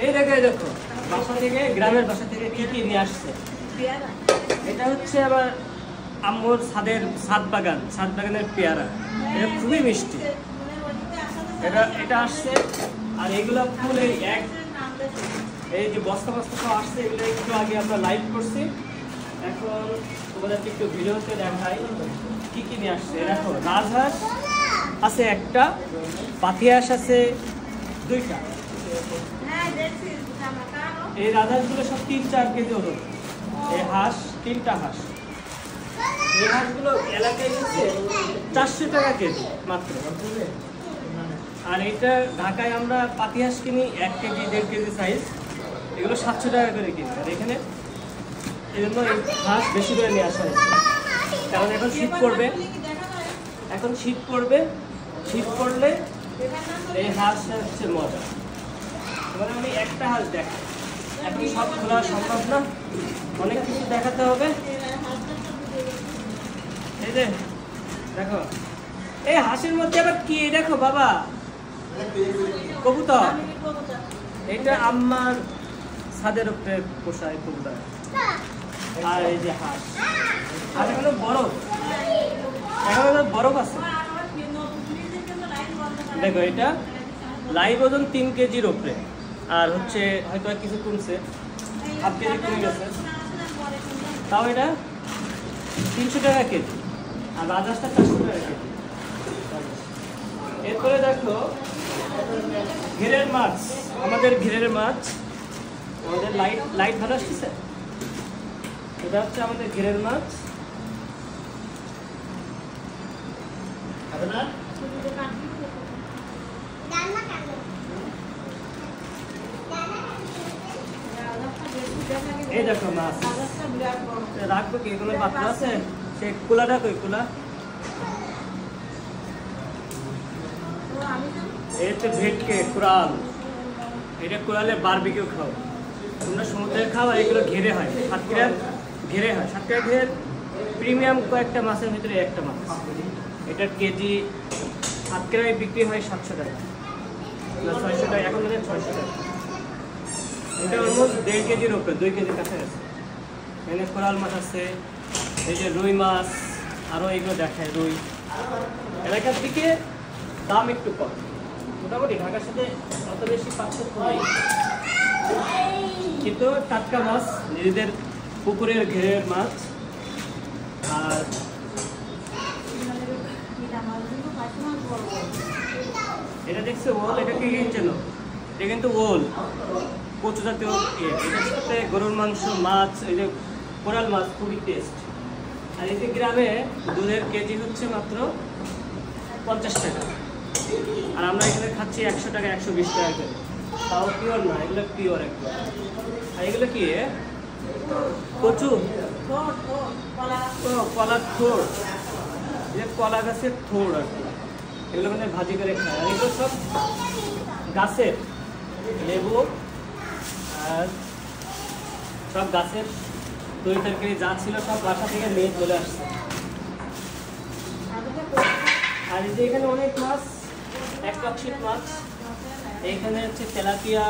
এই দেখো বাসা থেকে, গ্রামের বাসা থেকে কি কি নিয়ে আসছে। এটা হচ্ছে আবার আম্মুর ছাদ বাগানের পেয়ারা। এটা খুবই মিষ্টি। এটা আসছে। আর এগুলো ফুল এই যে বস্তা সব আসছে, এগুলো একটু আগে আমরা লাইভ করছি। এখন তোমাদেরকে একটু ভিডিওতে দেখাই কি কি নিয়ে আসছে। দেখো রাজহাঁস আছে একটা, পাতিহাঁস আছে 2টা। এই রাজহাঁসগুলো সব 3-4 কেজি ওজন। এই হাঁস 3টা হাঁস। এই হাঁসগুলো এলাকায় নিচ্ছে 400 টাকা কেজি মাত্র। আর এটা ঢাকায় আমরা পাতিহাঁস কিনি 1 কেজি 1.5 কেজি সাইজ, এগুলো 700 টাকা করে কিনি। আর এখানে এই জন্য এই হাঁস বেশি করে নিয়ে আসা হয়েছে, কারণ এখন শীত পড়বে। শীত পড়লে এই হাঁস হচ্ছে মজা। এবার আমি একটা হাঁস দেখাই, এখন সব খোলা সম্ভব না, অনেক কিছু দেখাতে হবে। এই যে দেখো, এই হাঁসের মধ্যে আবার কি দেখো বাবা, কবুতর। এটা আম্মার ছাদের উপরে পোষা কবুতর। আর এই যে হাঁস এখনো বরফ আছে। দেখো এটা লাইভ ওজন 3 কেজির উপরে। আর হচ্ছে হয়তো কিছু কমছে, 1/2 কেজি কমে গেছে, তাও এটা 300 টাকা কেজি। আর রাজহাঁসটা 400 টাকা কেজি। এরপরে দেখো ঘেরের মাছ, আমাদের ঘেরের মাছ। আমাদের লাইট ভালো আসছে। এটা হচ্ছে আমাদের ঘেরের মাছ। এই দেখো মাছ রাখবো কি, এগুলো পাত্র আছে। সে কুলাটা কই, কুলা এই হচ্ছে ভেটকে, কুড়াল। এটা কুড়ালে বারবিকিউ খাও, তোমরা সমুদ্রে খাও। আর এগুলো ঘেরে হয়, সাতক্ষীরার ঘেরে হয়। সাতক্ষীরা ঘেরের প্রিমিয়াম কয়েকটা মাছের ভিতরে একটা মাছ। এটার কেজি সাতক্ষীরায় বিক্রি হয় 700 টাকা, 600 টাকা, এখন মনে হয় 600 টাকা। এটা অলমোস্ট 1.5 কেজির উপরে, 2 কেজির কাছাকাছি। এখানে কোরাল মাছ আছে, এই যে রুই মাছ, আরও এগুলো দেখায় রুই। এলাকার দিকে দাম একটু কম, মোটামুটি ঢাকার সাথে অত বেশি পার্থক্য নেই, কিন্তু টাটকা মাছ, নিজেদের পুকুরের ঘেরের মাছ। আর এটা দেখছো ওল, এটা কি চেনো? এটা কিন্তু ওল, কচু জাতীয়। এটার সাথে গরুর মাংস, মাছ, এই যে কোরাল মাছ খুবই টেস্ট। আর এই যে গ্রামে দুধের কেজি হচ্ছে মাত্র 50 টাকা, আর আমরা এখানে খাচ্ছি 100 টাকা, 120 টাকা করে। তাও পিওর না, এগুলো পিওর একদম। আর এগুলো কি কচু, কলার থোড়, কলা গাছের থোড় আর কি। এগুলো মানে ভাজি করে খায়। আর এগুলো সব গাছের লেবু, আর সব গাছের তরি তরকারি যা ছিল সব বাসা থেকে নিয়ে চলে আসছে। আর এই যে এখানে অনেক মাছ, এক কাপশিট মাছ। এইখানে হচ্ছে তেলাপিয়া,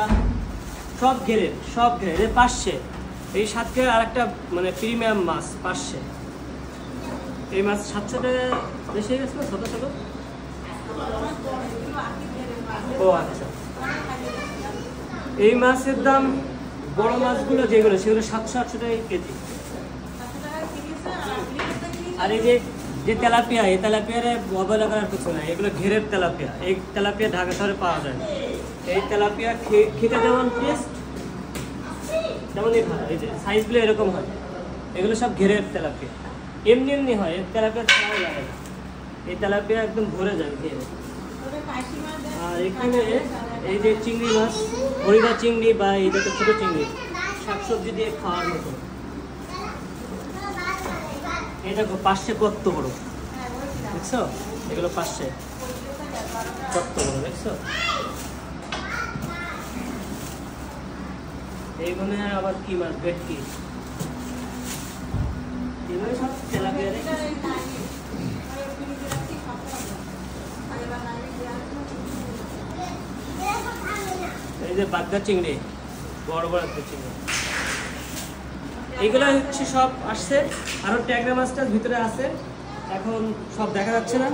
সব ঘেরে এই পাশে। এই সাতক্ষীরার আর একটা মানে প্রিমিয়াম মাছ পাশে। এই মাছ 700 টাকা বেশি গেছে না, ছোট ছোট। ও আচ্ছা, এই মাছের দাম বড় মাছগুলো যেগুলো সেগুলো 700-800 টাকা কেজি। আর এই যে তেলাপিয়া, এই তেলাপিয়ারে অবহেলা করার কিছু নাই, এগুলো ঘেরের তেলাপিয়া। এই তেলাপিয়া ঢাকা শহরে পাওয়া যায়। এই তেলাপিয়া খেতে যেমন টেস্ট তেমনই ভালো। এই যে সাইজগুলো এরকম হয়, এগুলো সব ঘেরের তেলাপিয়া। এমনি হয়, এই তেলাপিয়া ছাড়াও লাগে না। এই তেলাপিয়া একদম ভরে যায় ঘেরে। আর এখানে এই যে চিংড়ি মাছ, হরিণা চিংড়ি বা এই যে ছোটো চিংড়ি, শাকসবজি দিয়ে খাওয়ার মতো। এই দেখো পাশে কত বড়, দেখছো? এগুলো পাশে কত বড়, দেখছো? এইগুলো আবার কি মাছ, ভেটকি। এগুলো সব তেলাপিয়া। এই যে বাগদা চিংড়ি, বড় বড় একটা চিংড়ি, এইগুলো হচ্ছে সব আসছে। আরও ট্যাংরা মাছটা ভিতরে আছে, এখন সব দেখা যাচ্ছে না।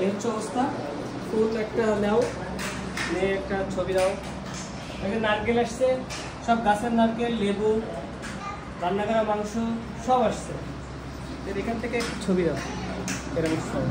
এই হচ্ছে অবস্থা। ফুল একটা নাও, নিয়ে একটা ছবি দাও। এখানে নারকেল আসছে, সব গাছের নারকেল, লেবু, রান্না করা মাংস সব আসছে। এখান থেকে ছবি দাও, এরকম সব।